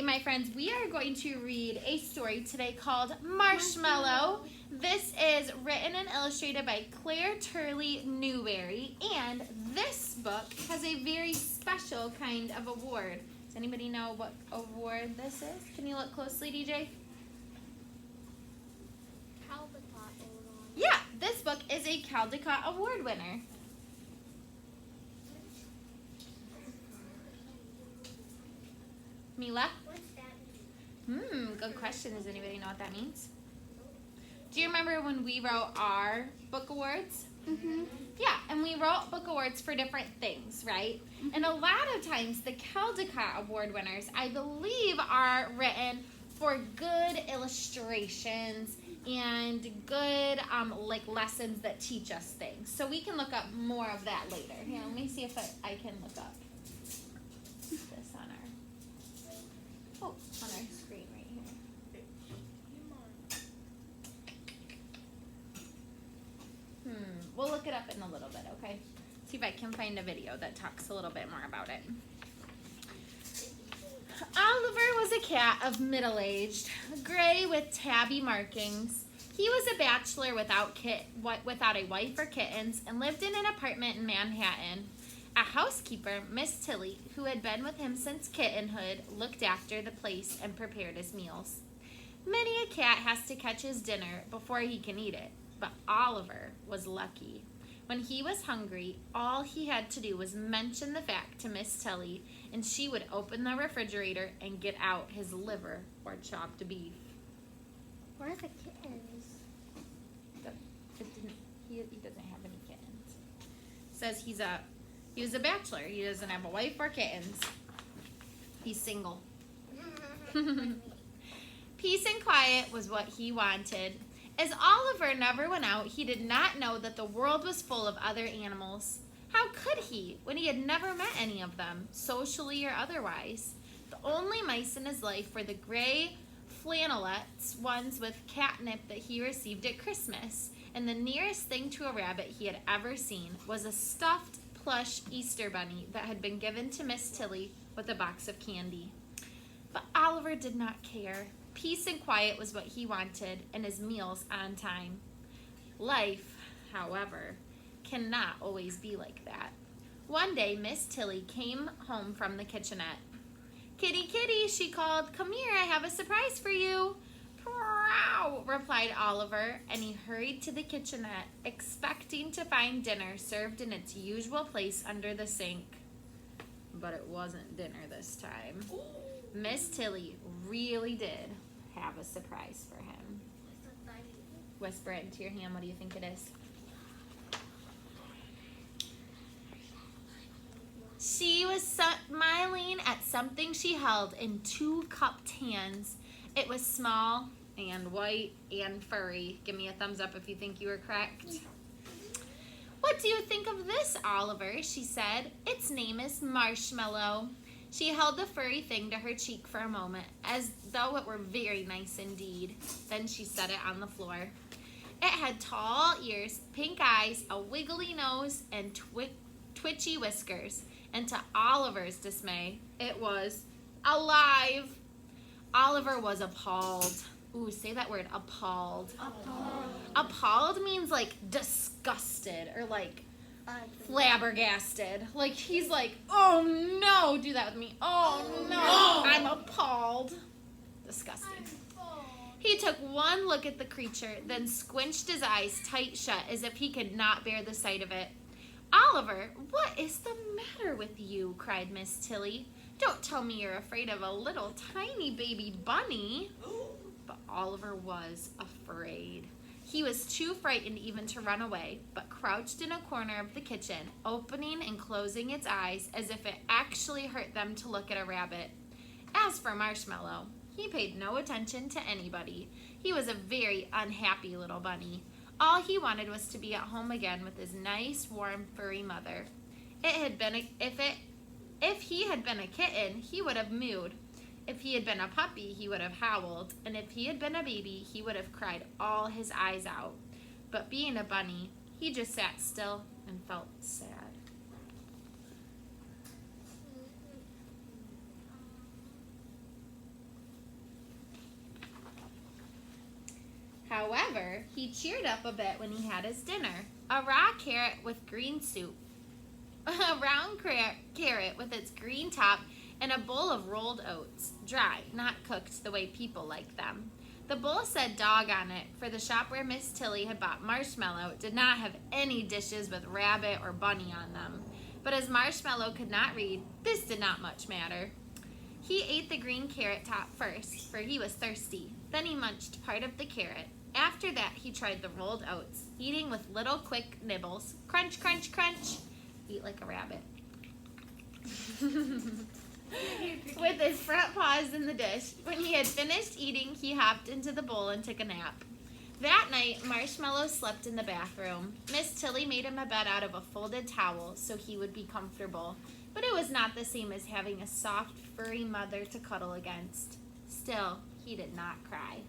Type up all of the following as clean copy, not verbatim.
Okay, my friends, we are going to read a story today called Marshmallow. This is written and illustrated by Claire Turley Newberry, and this book has a very special kind of award. Does anybody know what award this is? Can you look closely, DJ? Caldecott Award. Yeah, this book is a Caldecott Award winner. Mila? What's that mean? Good question. Does anybody know what that means? Do you remember when we wrote our book awards? Mm-hmm. Yeah, and we wrote book awards for different things, right? And a lot of times the Caldecott Award winners, I believe, are written for good illustrations and good like lessons that teach us things. So we can look up more of that later. Here, let me see if I can look up this on our screen right here. We'll look it up in a little bit, okay? See if I can find a video that talks a little bit more about it. Oliver was a cat of middle-aged, gray with tabby markings. He was a bachelor without a wife or kittens and lived in an apartment in Manhattan. A housekeeper, Miss Tilly, who had been with him since kittenhood, looked after the place and prepared his meals. Many a cat has to catch his dinner before he can eat it, but Oliver was lucky. When he was hungry, all he had to do was mention the fact to Miss Tilly, and she would open the refrigerator and get out his liver or chopped beef. Where are the kittens? He doesn't have any kittens. Says he was a bachelor. He doesn't have a wife or kittens. He's single. Peace and quiet was what he wanted. As Oliver never went out, he did not know that the world was full of other animals. How could he, when he had never met any of them, socially or otherwise? The only mice in his life were the gray flannelettes, ones with catnip that he received at Christmas, and the nearest thing to a rabbit he had ever seen was a stuffed plush Easter bunny that had been given to Miss Tilly with a box of candy. But Oliver did not care. Peace and quiet was what he wanted, and his meals on time. Life, however, cannot always be like that. One day, Miss Tilly came home from the kitchenette. "Kitty, kitty," she called, "come here, I have a surprise for you." "Prow," replied Oliver, and he hurried to the kitchenette, expecting to find dinner served in its usual place under the sink. But it wasn't dinner this time. Miss Tilly really did have a surprise for him. Whisper it into your hand. What do you think it is? She was smiling at something she held in two cupped hands. It was small and white and furry. Give me a thumbs up if you think you were correct. "What do you think of this, Oliver?" she said. "Its name is Marshmallow." She held the furry thing to her cheek for a moment, as though it were very nice indeed. Then she set it on the floor. It had tall ears, pink eyes, a wiggly nose, and twitchy whiskers. And to Oliver's dismay, it was alive. Oliver was appalled. Ooh, say that word, appalled. Appalled. Appalled means like disgusted or like flabbergasted. Like he's like, "Oh no," do that with me. "Oh no, I'm appalled." Disgusting. He took one look at the creature, then squinched his eyes tight shut as if he could not bear the sight of it. "Oliver, what is the matter with you?" cried Miss Tilly. "Don't tell me you're afraid of a little tiny baby bunny." But Oliver was afraid. He was too frightened even to run away, but crouched in a corner of the kitchen, opening and closing its eyes as if it actually hurt them to look at a rabbit. As for Marshmallow, he paid no attention to anybody. He was a very unhappy little bunny. All he wanted was to be at home again with his nice, warm, furry mother. If he had been a kitten, he would have mewed. If he had been a puppy, he would have howled, and if he had been a baby, he would have cried all his eyes out. But being a bunny, he just sat still and felt sad. However, he cheered up a bit when he had his dinner. A raw carrot with green soup, a round carrot with its green top, and a bowl of rolled oats, dry, not cooked the way people like them. The bowl said dog on it, for the shop where Miss Tilly had bought Marshmallow did not have any dishes with rabbit or bunny on them. But as Marshmallow could not read, this did not much matter. He ate the green carrot top first, for he was thirsty. Then he munched part of the carrot. After that, he tried the rolled oats, eating with little quick nibbles. Crunch, crunch, crunch. Eat like a rabbit. With his front paws in the dish. When he had finished eating, he hopped into the bowl and took a nap. That night, Marshmallow slept in the bathroom. Miss Tilly made him a bed out of a folded towel so he would be comfortable. But it was not the same as having a soft, furry mother to cuddle against. Still, he did not cry.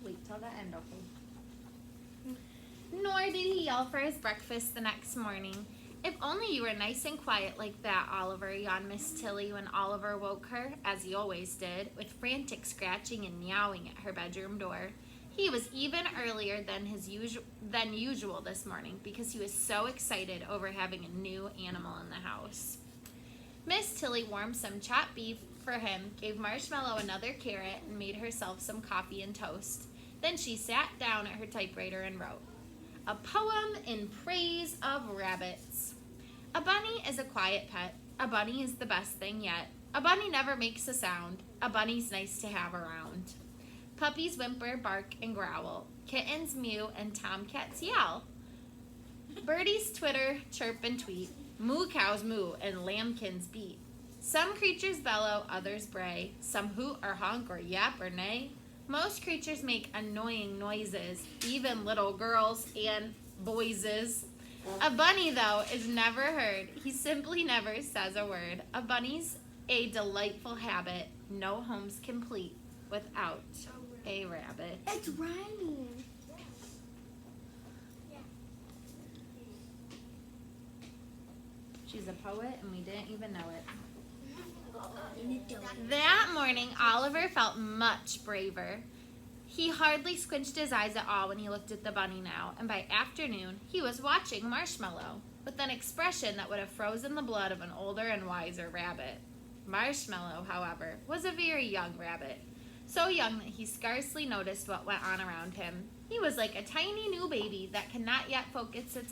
Wait till the end, okay? Nor did he yell for his breakfast the next morning. If only you were nice and quiet like that, Oliver, yawned Miss Tilly when Oliver woke her, as he always did, with frantic scratching and meowing at her bedroom door. He was even earlier than usual this morning because he was so excited over having a new animal in the house. Miss Tilly warmed some chopped beef for him, gave Marshmallow another carrot, and made herself some coffee and toast. Then she sat down at her typewriter and wrote, "A poem in praise of rabbits. A bunny is a quiet pet. A bunny is the best thing yet. A bunny never makes a sound. A bunny's nice to have around. Puppies whimper, bark, and growl. Kittens mew, and tomcats yell. Birdies twitter, chirp, and tweet. Moo cows moo, and lambkins beat. Some creatures bellow, others bray. Some hoot or honk or yap or neigh. Most creatures make annoying noises, even little girls and boyses. A bunny, though, is never heard. He simply never says a word. A bunny's a delightful habit. No home's complete without a rabbit." It's raining. She's a poet, and we didn't even know it. That morning, Oliver felt much braver. He hardly squinched his eyes at all when he looked at the bunny now, and by afternoon, he was watching Marshmallow with an expression that would have frozen the blood of an older and wiser rabbit. Marshmallow, however, was a very young rabbit, so young that he scarcely noticed what went on around him. He was like a tiny new baby that cannot yet focus its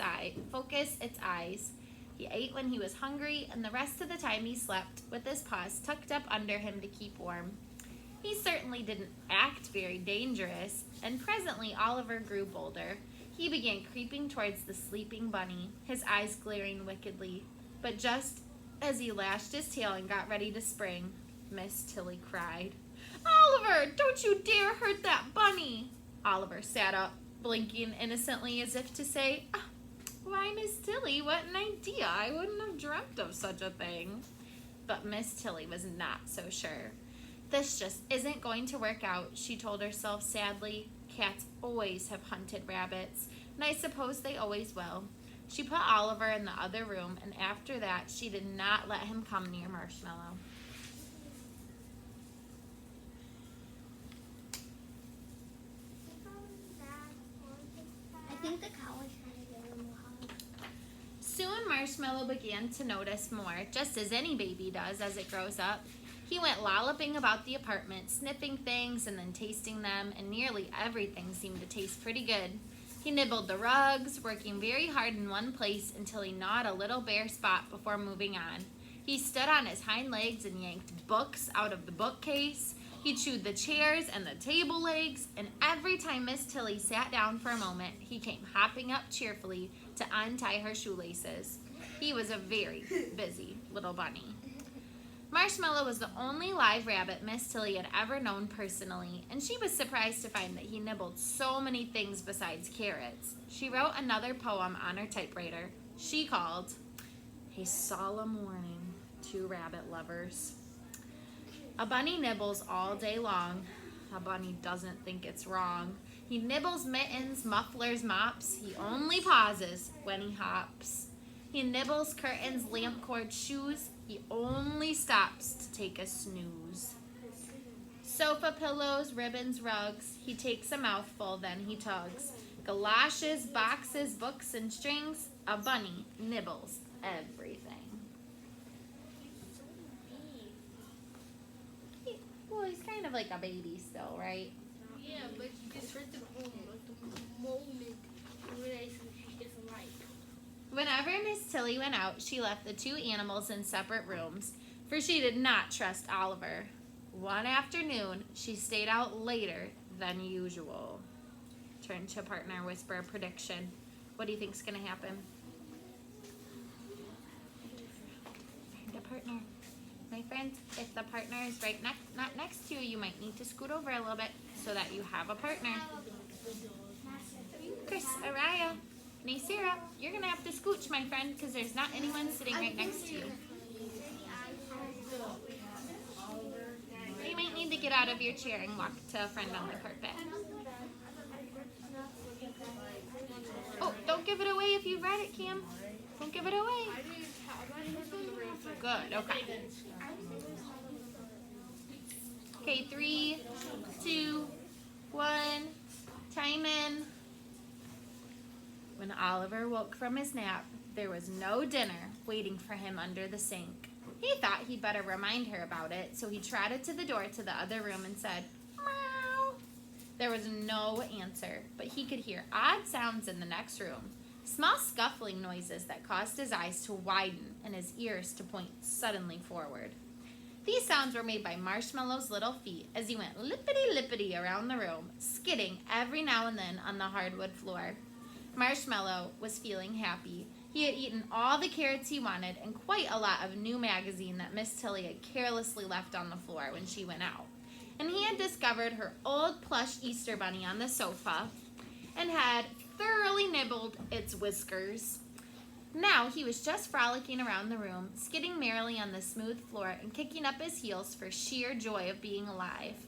eyes. He ate when he was hungry, and the rest of the time he slept with his paws tucked up under him to keep warm. He certainly didn't act very dangerous, and presently Oliver grew bolder. He began creeping towards the sleeping bunny, his eyes glaring wickedly. But just as he lashed his tail and got ready to spring, Miss Tilly cried, "Oliver, don't you dare hurt that bunny!" Oliver sat up, blinking innocently as if to say, "Why, Miss Tilly, what an idea! I wouldn't have dreamt of such a thing." But Miss Tilly was not so sure. "This just isn't going to work out," she told herself sadly. "Cats always have hunted rabbits, and I suppose they always will." She put Oliver in the other room, and after that she did not let him come near Marshmallow. I think the cow was trying to give him a hug. Soon Marshmallow began to notice more, just as any baby does as it grows up. He went lolloping about the apartment, sniffing things and then tasting them, and nearly everything seemed to taste pretty good. He nibbled the rugs, working very hard in one place until he gnawed a little bare spot before moving on. He stood on his hind legs and yanked books out of the bookcase. He chewed the chairs and the table legs, and every time Miss Tilly sat down for a moment, he came hopping up cheerfully to untie her shoelaces. He was a very busy little bunny. Marshmallow was the only live rabbit Miss Tilly had ever known personally, and she was surprised to find that he nibbled so many things besides carrots. She wrote another poem on her typewriter. She called "A Solemn Warning to Rabbit Lovers." A bunny nibbles all day long. A bunny doesn't think it's wrong. He nibbles mittens, mufflers, mops. He only pauses when he hops. He nibbles curtains, lamp cord, shoes. He only stops to take a snooze. Sofa pillows, ribbons, rugs. He takes a mouthful, then he tugs. Galoshes, boxes, books, and strings. A bunny nibbles everything. Well, he's kind of like a baby still, right? Yeah, but you just hurt the moment realizing she doesn't like. Whenever Miss Tilly went out, she left the two animals in separate rooms, for she did not trust Oliver. One afternoon, she stayed out later than usual. Turn to partner, whisper a prediction. What do you think's gonna happen? Find a partner. My friends, if the partner is not next to you, you might need to scoot over a little bit so that you have a partner. Chris, Araya, Nasira, you're gonna have to scooch, my friend, because there's not anyone sitting right next to you. You might need to get out of your chair and walk to a friend on the carpet. Oh, don't give it away if you've read it, Cam. Don't give it away. Good, okay. Okay, 3, 2, 1, time in. When Oliver woke from his nap, there was no dinner waiting for him under the sink. He thought he'd better remind her about it, so he trotted to the door to the other room and said, "Meow." There was no answer, but he could hear odd sounds in the next room, small scuffling noises that caused his eyes to widen and his ears to point suddenly forward. These sounds were made by Marshmallow's little feet as he went lippity-lippity around the room, skidding every now and then on the hardwood floor. Marshmallow was feeling happy. He had eaten all the carrots he wanted and quite a lot of new magazine that Miss Tilly had carelessly left on the floor when she went out. And he had discovered her old plush Easter bunny on the sofa and had thoroughly nibbled its whiskers. Now he was just frolicking around the room, skidding merrily on the smooth floor and kicking up his heels for sheer joy of being alive.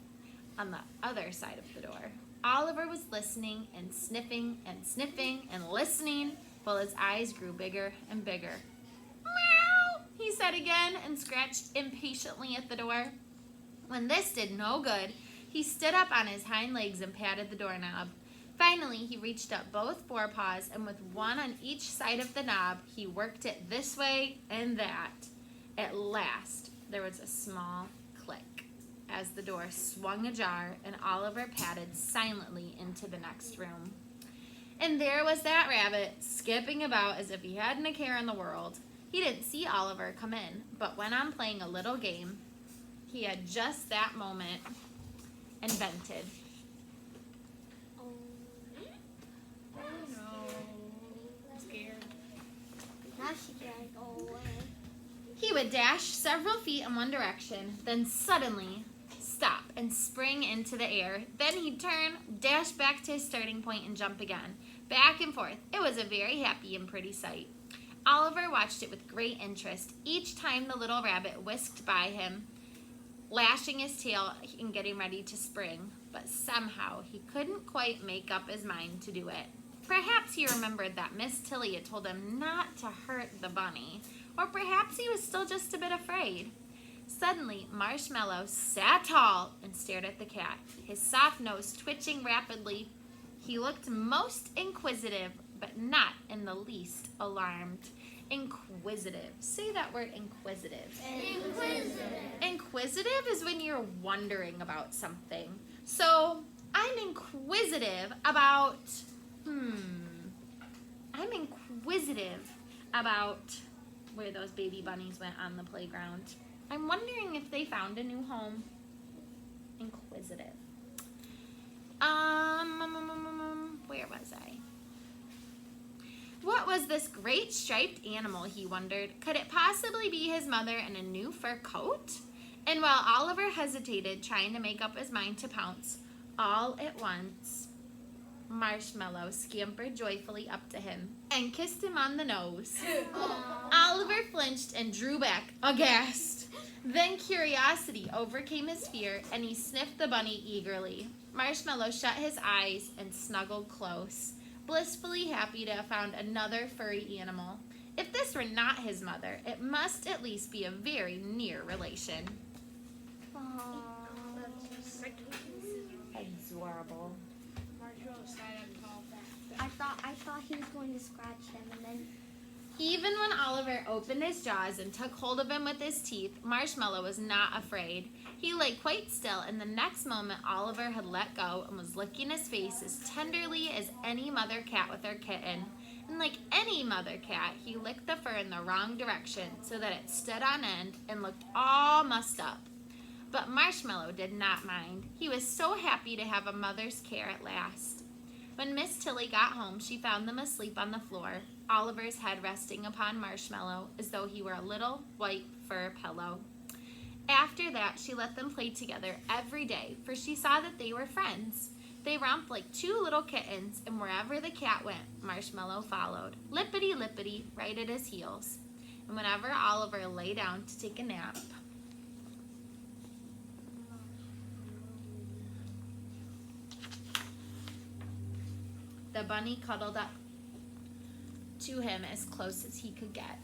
On the other side of the door, Oliver was listening and sniffing and listening while his eyes grew bigger and bigger. "Meow," he said again and scratched impatiently at the door. When this did no good, he stood up on his hind legs and patted the doorknob. Finally, he reached up both forepaws and with one on each side of the knob, he worked it this way and that. At last, there was a small click as the door swung ajar and Oliver padded silently into the next room. And there was that rabbit, skipping about as if he hadn't a care in the world. He didn't see Oliver come in, but went on playing a little game he had just that moment invented. Oh no. I'm scared. Now she can't go away. He would dash several feet in one direction, then suddenly stop and spring into the air. Then he'd turn, dash back to his starting point, and jump again. Back and forth. It was a very happy and pretty sight. Oliver watched it with great interest. Each time the little rabbit whisked by him, lashing his tail and getting ready to spring. But somehow he couldn't quite make up his mind to do it. Perhaps he remembered that Miss Tilly had told him not to hurt the bunny. Or perhaps he was still just a bit afraid. Suddenly, Marshmallow sat tall and stared at the cat, his soft nose twitching rapidly. He looked most inquisitive, but not in the least alarmed. Inquisitive. Say that word, inquisitive. Inquisitive. Inquisitive is when you're wondering about something. So, I'm inquisitive about, I'm inquisitive about where those baby bunnies went on the playground. I'm wondering if they found a new home. Inquisitive. Where was I? What was this great striped animal, he wondered. Could it possibly be his mother in a new fur coat? And while Oliver hesitated, trying to make up his mind to pounce, all at once, Marshmallow scampered joyfully up to him and kissed him on the nose. Oliver flinched and drew back, aghast. Then curiosity overcame his fear, and he sniffed the bunny eagerly. Marshmallow shut his eyes and snuggled close, blissfully happy to have found another furry animal. If this were not his mother, it must at least be a very near relation. Adorable. I thought he was going to scratch him, and then Even when Oliver opened his jaws and took hold of him with his teeth, Marshmallow was not afraid. He lay quite still, and the next moment Oliver had let go and was licking his face as tenderly as any mother cat with her kitten. And like any mother cat, he licked the fur in the wrong direction so that it stood on end and looked all mussed up. But Marshmallow did not mind. He was so happy to have a mother's care at last. When Miss Tilly got home, she found them asleep on the floor, Oliver's head resting upon Marshmallow as though he were a little white fur pillow. After that, she let them play together every day, for she saw that they were friends. They romped like two little kittens, and wherever the cat went, Marshmallow followed, lippity-lippity, right at his heels. And whenever Oliver lay down to take a nap, the bunny cuddled up to him as close as he could get.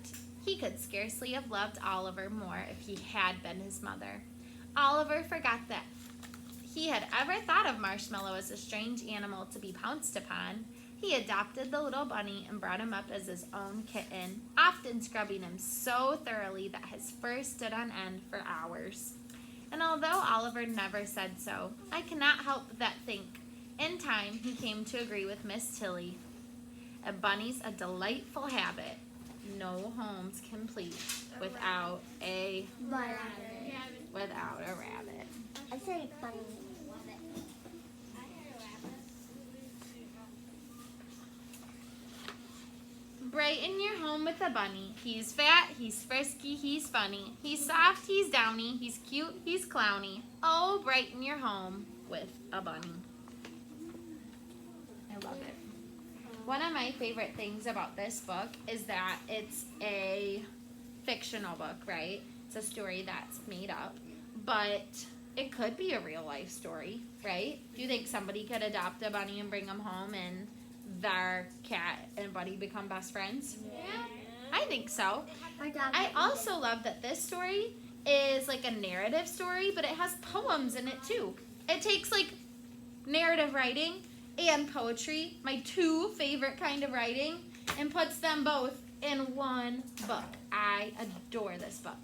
He could scarcely have loved Oliver more if he had been his mother. Oliver forgot that he had ever thought of Marshmallow as a strange animal to be pounced upon. He adopted the little bunny and brought him up as his own kitten, often scrubbing him so thoroughly that his fur stood on end for hours. And although Oliver never said so, I cannot help but think, in time he came to agree with Miss Tilly. A bunny's a delightful habit. No home's complete without a rabbit. I say bunny. Brighten your home with a bunny. He's fat, he's frisky, he's funny. He's soft, he's downy, he's cute, he's clowny. Oh, brighten your home with a bunny. I love it. One of my favorite things about this book is that it's a fictional book, right? It's a story that's made up, but it could be a real life story, right? Do you think somebody could adopt a bunny and bring them home and their cat and bunny become best friends? Yeah. I think so. I also love that this story is like a narrative story, but it has poems in it too. It takes like narrative writing and poetry, my two favorite kind of writing, and puts them both in one book. I adore this book.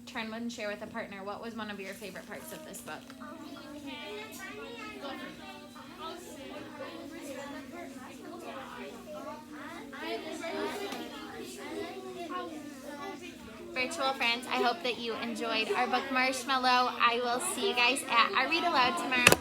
Turn and share with a partner. What was one of your favorite parts of this book? Virtual friends, I hope that you enjoyed our book Marshmallow. I will see you guys at our Read Aloud tomorrow.